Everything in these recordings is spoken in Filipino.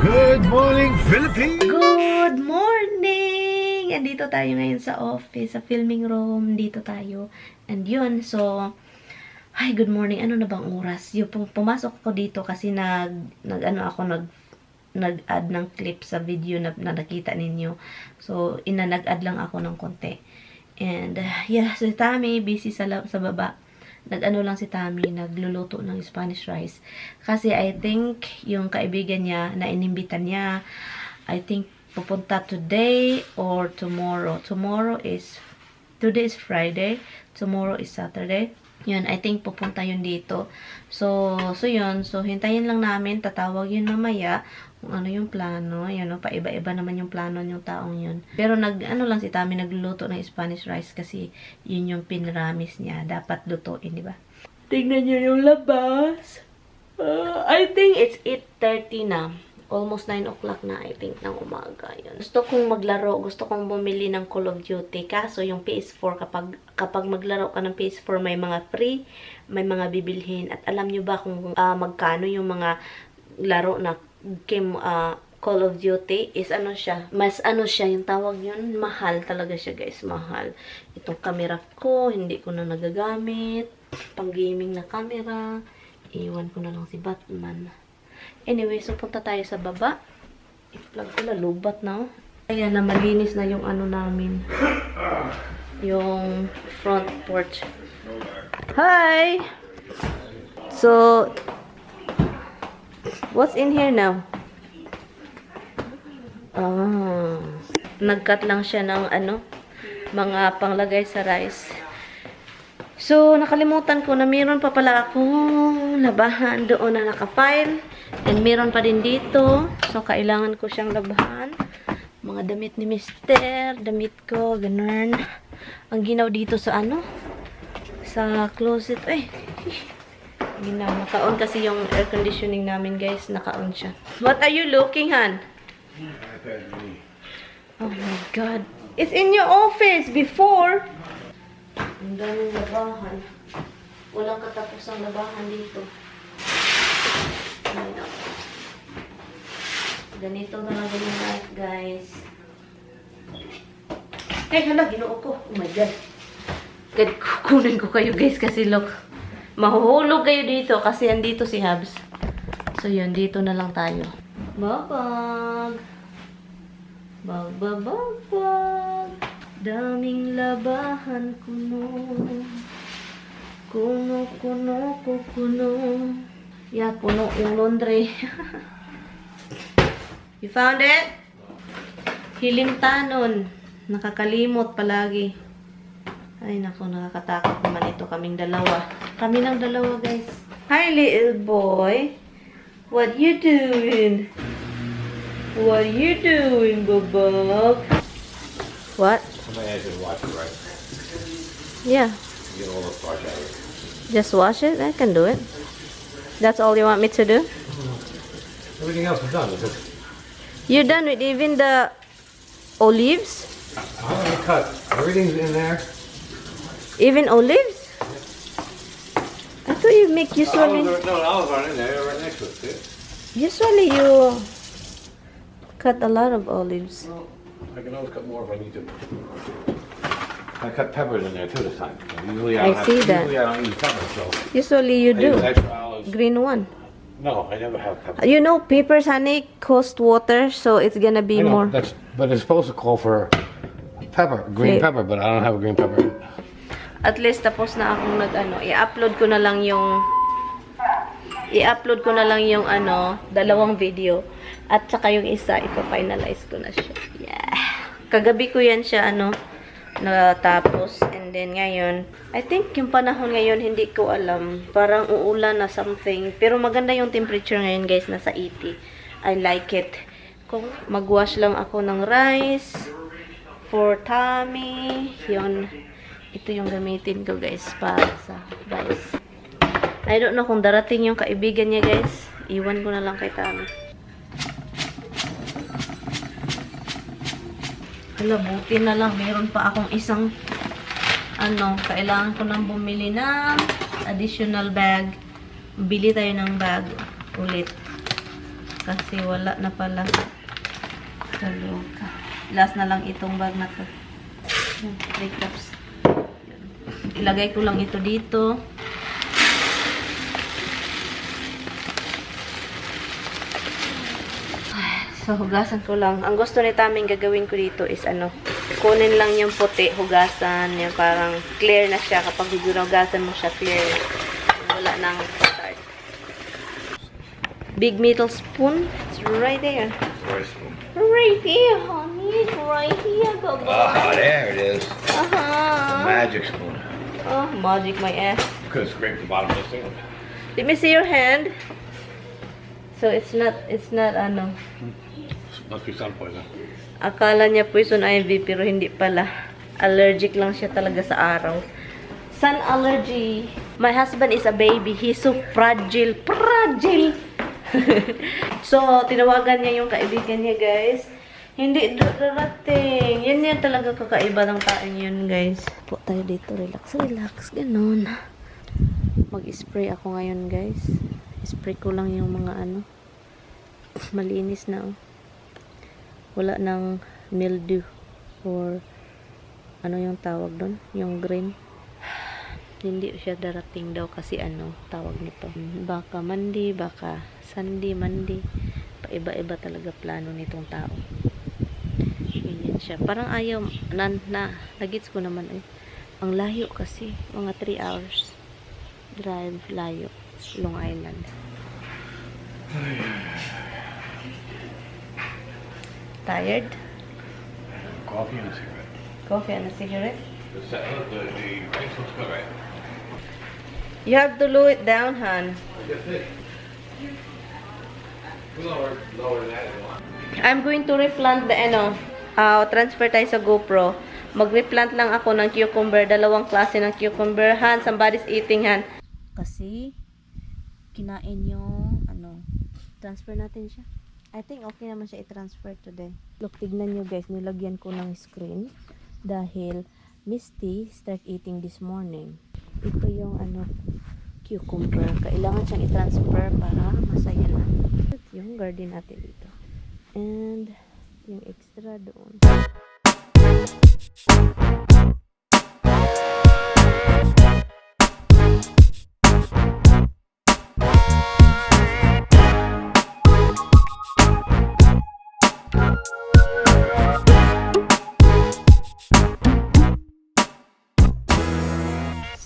Good morning, Philippines! Good morning! Andito tayo ngayon sa office, sa filming room. Dito tayo. And yun, so... Hi, good morning. Ano na bang oras? Yung pumasok ko dito kasi nag-add ng clip sa video na nakita ninyo. So, nag-add lang ako ng konti. And, yeah, si Tammy, busy sa baba. Nag-ano lang si Tammy, nagluluto ng Spanish rice. Kasi I think, yung kaibigan niya, na inimbitan niya, I think, pupunta today or tomorrow. Today is Friday, tomorrow is Saturday. Yun, I think pupunta yun dito. So yun. So, hintayin lang namin. Tatawag yun mamaya kung ano yung plano. Yun, no? Paiba-iba naman yung plano yung taong yun. Pero ano lang si Tami, nagluluto ng Spanish rice kasi yun yung pinramis niya. Dapat lutuin, di ba? Tingnan nyo yung labas. I think it's 8:30 na. Almost 9 o'clock na, I think, ng umaga. Yun. Gusto kong maglaro. Gusto kong bumili ng Call of Duty. Kaso, yung PS4, kapag maglaro ka ng PS4, may mga free, may mga bibilhin. At alam nyo ba kung magkano yung mga laro na Call of Duty? Is ano siya? Mas ano siya, yung tawag yun, mahal talaga siya, guys. Mahal. Itong camera ko, hindi ko na nagagamit. Pang gaming na camera. Iwan ko na lang si Batman. Anyway, so punta tayo sa baba. I-plug ko na, lubat na. Ayan na, malinis na yung ano namin. Yung front porch. Hi! So, what's in here now? Nag-cut lang siya ng ano, mga panglagay sa rice. So, nakalimutan ko na meron pa pala akong labahan doon na naka-file. And meron pa din dito. So, kailangan ko siyang labahan. Mga damit ni Mister. Damit ko. Ganun. Ang ginaw dito sa ano? Sa closet. Ay. Ginaw. Naka-on kasi yung air conditioning namin, guys. Naka-on siya. What are you looking, Han? Oh my God. It's in your office before. Ang daming labahan. Walang katapusang labahan dito. Ganito talaga yung life, guys. Ay, hala, ginoo ko. Oh my God. Kukunin ko kayo, guys, kasi look. Mahuhulog kayo dito kasi andito si Habs. So, yun, dito na lang tayo. Babag. Babag. Daming labahan kuno. Kuno. Yeah, puno yung laundry. You found it? Hilimtanon. Nakakalimot palagi. Ay, naku, nakakatakot naman ito. Kaming dalawa. Kami lang dalawa, guys. Hi, little boy. What you doing? What you doing, Bubog? What? Somebody has to wash it, right? Yeah. Get all the starch out of it. Just wash it? I can do it. That's all you want me to do? Everything else is done. You're done with even the olives? I'm gonna cut. Everything's in there. Even olives? I thought you make usually... No, the olives aren't in there. They're right next to it, see? Usually you cut a lot of olives. Well, I can always cut more if I need to. I cut peppers in there too this time. Usually I see that. Usually I don't use peppers, so Usually you I do. use extra olives. Green one. No, I never have peppers. You know, peppers, honey, cost water, so it's gonna be I know, more. but it's supposed to call for pepper, green Okay. pepper, but I don't have a green pepper. At least tapos na akong i-upload ko na lang yung dalawang video. At saka yung isa, ipa-finalize ko na siya. Yeah. Kagabi ko yan siya, natapos. And then ngayon, I think yung panahon ngayon, hindi ko alam. Parang uulan na something. Pero maganda yung temperature ngayon, guys, nasa 80. I like it. Kung mag-wash lang ako ng rice for Tammy. Yun. Ito yung gamitin ko, guys, para sa rice. I don't know kung darating yung kaibigan niya, guys. Iwan ko na lang kay Tammy. Hala, buti na lang. Meron pa akong isang kailangan ko nang bumili ng additional bag. Bili tayo ng bag ulit. Kasi wala na pala. Kaloka. Last na lang itong bag na to. 3 cups. Ilagay ko lang ito dito. So, hugasan ko lang. Ang gusto ni Taming gagawin ko dito is kunin lang yung puti, hugasan. Yung parang clear na siya. Kapag hugasan mo siya, clear. Wala nang start. Big metal spoon. It's right there. Where's spoon? Right here, honey. It's right here, baby. Oh, there it is. Magic spoon. Oh, magic my ass. You could have scraped the bottom of this thing. Let me see your hand. So, it's not Must be sun poison. Akala niya poison ivy, pero hindi pala. Allergic lang siya talaga sa araw. Sun allergy. My husband is a baby. He's so fragile. Fragile! So, tinawagan niya yung kaibigan niya, guys. Hindi darating. Yan talaga kakaiba ng taong yun, guys. Po tayo dito. Relax, relax. Ganon. Mag-spray ako ngayon, guys. Spray ko lang yung mga malinis na, wala nang mildew or yung tawag doon, yung green. Hindi siya darating daw kasi tawag nito, baka Monday, baka Sunday, Monday, paiba-iba talaga plano nitong tao. Ganyan siya, parang ayaw nagits ko naman ang layo kasi, mga 3 hours drive, layo, Long Island. Tired? Coffee and a cigarette. Coffee and a cigarette? The rice looks good, right? You have to lower it down, hon. Lower than that if you want. I'm going to replant the transfer tayo sa GoPro. Mag-replant lang ako ng cucumber, 2 klase ng cucumber, han. Somebody's eating, han. Kasi kinain yung transfer natin siya. I think okay naman siya i-transfer today. Look, tignan nyo guys, nilagyan ko ng screen dahil Misty start eating this morning. Ito yung cucumber. Kailangan siyang i-transfer para masaya na. Yung garden natin dito. And yung extra doon.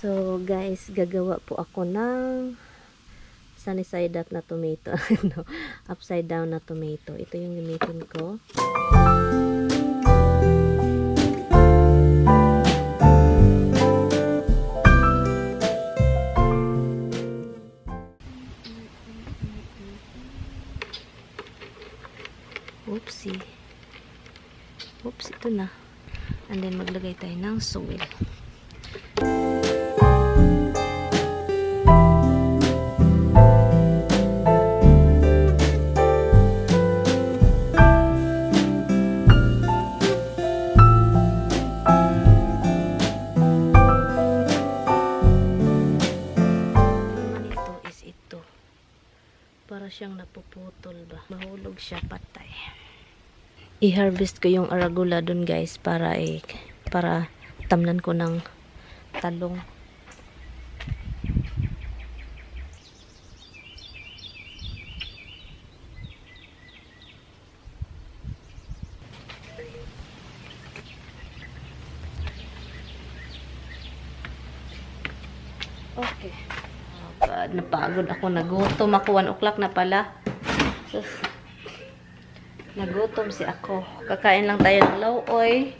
So guys, gagawa po ako ng sunny side up na tomato. No, upside down na tomato. Ito yung gamitin ko. Oopsie. Oops, ito na. And then maglagay tayo ng soil. Para siyang napuputol ba. Mahulog siya, patay. I-harvest ko yung arugula dun guys para tamnan ko ng talong. Okay. Napagod ako, nagutom ako, 1 o'clock na pala. So, nagutom si ako. Kakain lang tayo ng lauoy.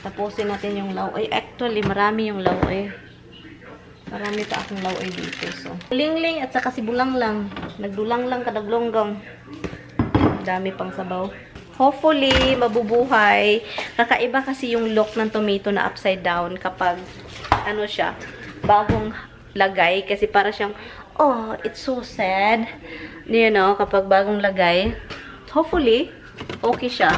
Tapusin natin yung lauoy. Actually, marami yung lauoy. Marami pa akong lauoy dito. So, lingling at saka si bulang lang. Nagdulang lang kadaglonggong. Dami pang sabaw. Hopefully, mabubuhay. Kakaiba kasi yung look ng tomato na upside down kapag siya, bagong lagay, kasi para siyang, oh, it's so sad, you know, kapag bagong lagay. Hopefully, okay siya.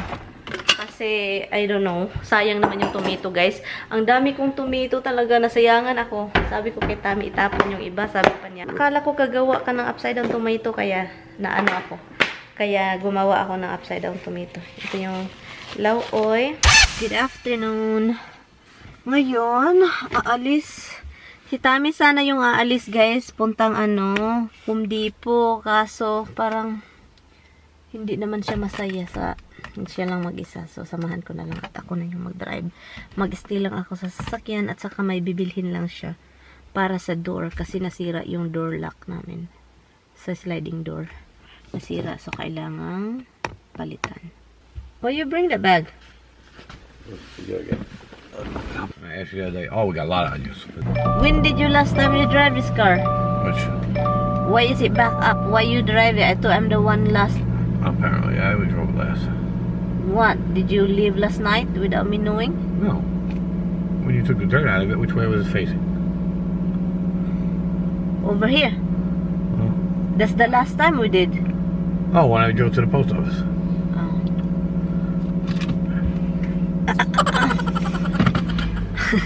Kasi, I don't know, sayang naman yung tomato, guys. Ang dami kong tomato talaga, nasayangan ako. Sabi ko kay Tami, itapon yung iba, sabi pa niya. Akala ko kagawa ka ng upside down tomato, kaya naano ako. Kaya gumawa ako ng upside down tomato. Ito yung lauoy. Good afternoon. Ngayon, aalis. Si Tami sana yung aalis, guys. Puntang Home Depot. Kaso, parang hindi naman siya masaya sa siya lang mag-isa. So, samahan ko na lang at ako na yung mag-drive. Mag-stay lang ako sa sasakyan at saka may bibilhin lang siya para sa door kasi nasira yung door lock namin. Sa sliding door. Nasira. So, kailangang palitan. Will you bring the bag? I asked you the other day. Oh, we got a lot of onions. When did you last time you drive this car? Which, Why is it back up? Why you drive it? I thought I'm the one last. apparently, I drove it last. What? Did you leave last night without me knowing? No. When you took the dirt out of it, which way was it facing? Over here. Oh. That's the last time we did. Oh, when I drove to the post office. Oh.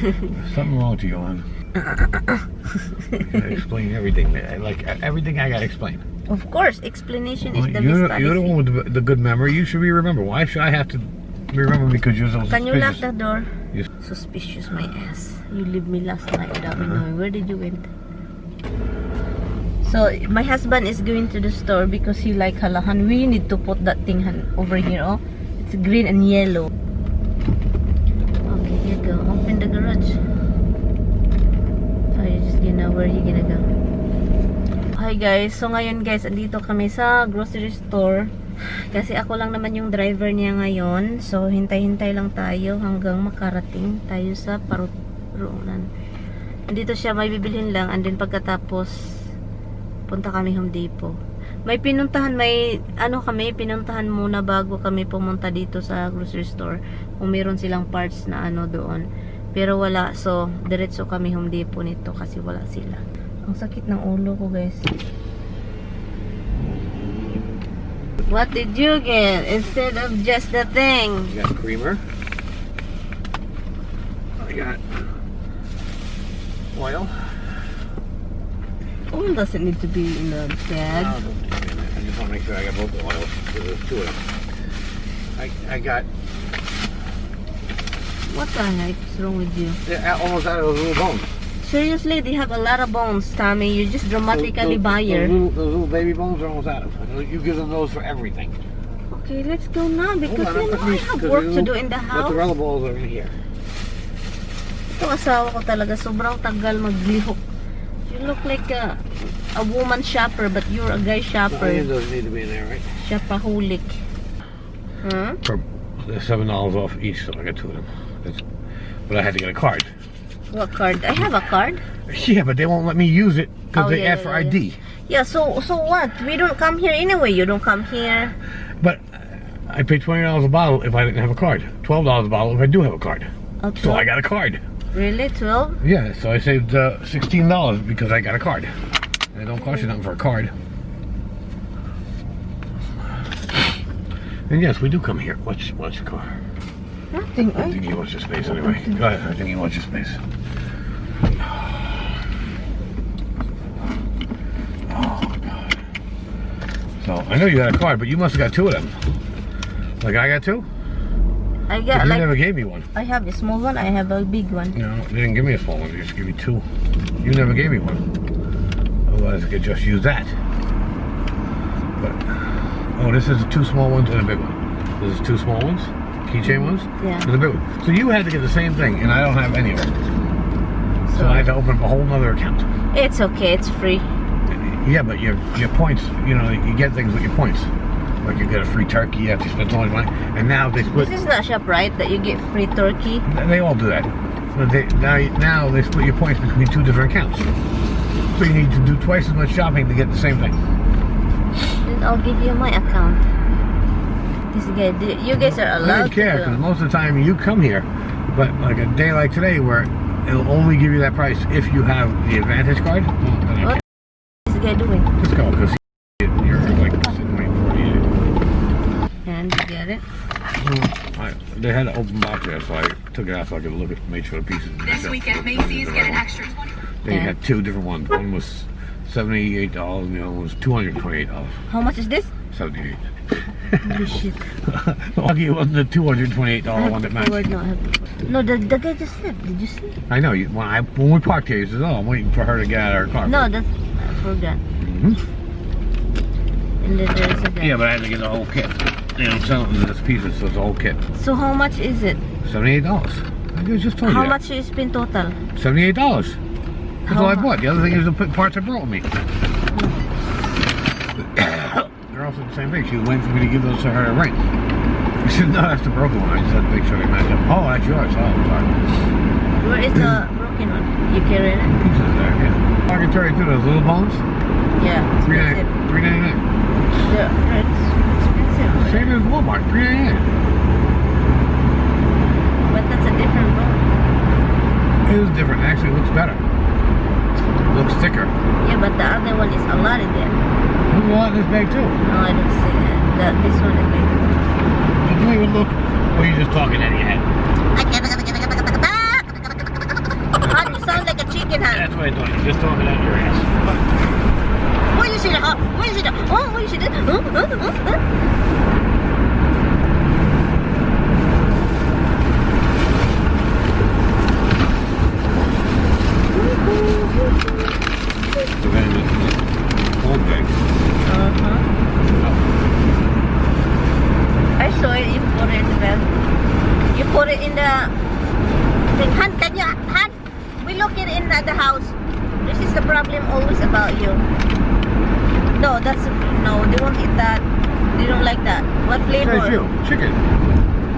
There's something wrong with you, Johan. You gotta explain everything. Like everything I gotta explain. Of course, explanation is the You're best the one policy. with the good memory. You should be remember. Why should I have to remember because you're so Can you lock suspicious? the door? Yes. Suspicious, my ass. You leave me last night without me knowing. Where did you went? So, my husband is going to the store because he like halahan. We need to put that thing over here, oh. It's green and yellow. Okay, here you go. Open the garage. So, you're just gonna, where are you gonna go? Hi guys, so ngayon guys, andito kami sa grocery store. Kasi ako lang naman yung driver niya ngayon. So, hintay-hintay lang tayo hanggang makarating tayo sa parunan. Andito siya, may bibilhin lang. And then pagkatapos, punta kami Home Depot. May pinuntahan, pinuntahan muna bago kami pumunta dito sa grocery store. Kung meron silang parts na doon. Pero wala, so diretso kami Home Depot nito kasi wala sila. Ang sakit ng ulo ko, guys. What did you get instead of just the thing? You got creamer. I got oil. Oil doesn't need to be in the bag. I just want to make sure I got both the oils. There's two of them. I got. What the heck is wrong with you? Yeah, almost out of those little bones. Seriously, they have a lot of bones, Tommy. You just dramatically buyer. Those little baby bones are almost out of them. You give them those for everything. Okay, let's go now because Hold on, you know I have work to do in the house. Mozzarella balls are in here. Itong asawa ko talaga, sobrang tagal maglihok. You look like a woman shopper, but you're a guy The shopper. onion doesn't need to be in there, right? Shopaholic. Huh? They're $7 off each, so I got two of them. But I had to get a card. What card? I have a card. Yeah, but they won't let me use it because Oh, they yeah, ask for yeah, ID. Yeah, so what? We don't come here anyway. You don't come here. But I pay $20 a bottle if I didn't have a card. $12 a bottle if I do have a card. Oh, So I got a card. Really? 12? Yeah, so I saved $16 because I got a card. It don't cost you nothing for a card. And yes, we do come here. What's your car? Nothing. I think he wants your space anyway. Go ahead. I think he wants your space. Oh, God. So, I know you got a card, but you must have got two of them. Like I got two? I But got you like never gave me one. I have a small one. I have a big one. No, they didn't give me a small one. They just gave me two. You never gave me one. Otherwise, I could just use that. But, oh, this is two small ones and a big one. This is two small ones, keychain ones, Yeah. and a big one. So you had to get the same thing, and I don't have any of it. So I had to open up a whole nother account. It's okay. It's free. Yeah, but your points, you know, you get things with your points. Like you get a free turkey after you spend so much money, and now they split. This is not ShopRite that you get free turkey. They all do that. But now they split your points between two different accounts. So you need to do twice as much shopping to get the same thing. Then I'll give you my account. This guy, you guys are I allowed don't care to because do. most of the time you come here, but like a day like today where it'll only give you that price if you have the Advantage card. Well, then I What is this guy doing? can't. Just go because you're like sitting waiting for it. And you get it. They had an open box there, so I took it out so I could look at, make sure the pieces. This week at Macy's, get an extra 20. They Yeah. had two different ones. One was $78, and the other one was $228. How much is this? 78. Holy shit. Lucky it wasn't the $228 one that matched. No, the guy just left. Did you see? I know. When we parked here, he says, "Oh, I'm waiting for her to get out of her car." No, that's I forgot. Mhm. And then there's a guy. Yeah, but I had to get the whole kit. You know, selling this pieces, so it's the whole kit. So how much is it? $78. I just told you How that. much you spend total? $78. That's all I bought. The other thing is the parts I brought with me. They're also the same thing. She was waiting for me to give those to her to rent. I said, no, that's the broken one. I just had to make sure they match up. Oh, that's yours. Oh, I'm sorry. Where is the broken one? You carry it? Pieces there, yeah. I can tell you too, those little bones. Yeah, expensive. $3.99. Yeah, it's expensive. Same as Walmart, $3.99. But that's a different bone. It is different. It actually looks better. It looks thicker. Yeah, but the other one is a lot in there. There's a lot in this bag too. No, I don't see it. This one is big. Did you even look? Or you just talking out of your head? You sound like a chicken, huh? That's what I thought. You're just talking out of your ass. What you should have? What you should have? Oh, what you should have? Old bag. I saw it. You put it in the bed. You put it in the thing. Han, can you? Han, we look it in the house. This is the problem always about you. No, no. They won't eat that. They don't like that. What flavor? Says you. Chicken.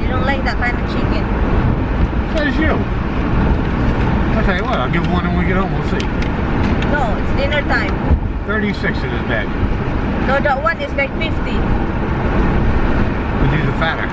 They don't like that kind of chicken. Says you. I'll tell you what. I'll give one when we get home. We'll see. No, it's dinner time. 36 in this bag. No, that one is like 50. But these are fatter.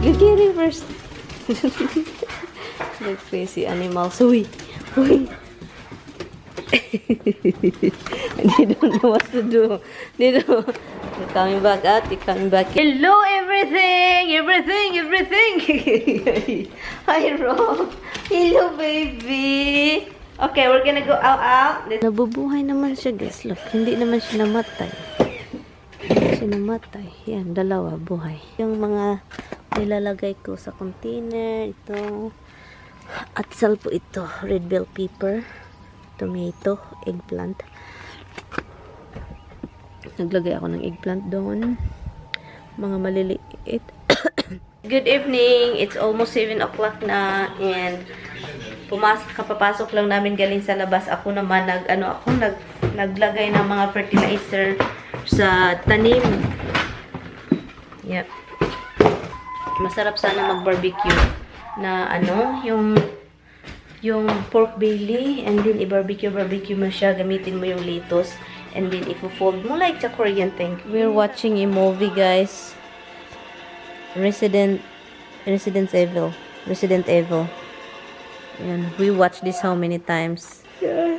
You get it first. Like crazy animals. Uy. Uy. They don't know what to do. They don't. They're coming back out. They're coming back. Hello, everything. Hi, Rob. Hello, baby. Okay, we're gonna go out. Nabubuhay naman siya, guys. Look, hindi naman siya namatay. Hindi siya namatay. Yan, dalawa, buhay. Yung mga nilalagay ko sa container, ito. Atsal po ito. Red bell pepper. Tomato. Eggplant. Naglagay ako ng eggplant doon. Mga maliliit. Good evening. It's almost 7 o'clock na. And kapapasok lang namin galing sa labas. Ako naman, naglagay ng mga fertilizer sa tanim. Yep. Masarap sana mag-barbecue na yung pork belly, and then i-barbecue mo siya, gamitin mo yung lettuce, and then i-fold mo like sa Korean thing. We're watching a movie, guys. Resident Evil. Yan. We watched this how many times? Yeah.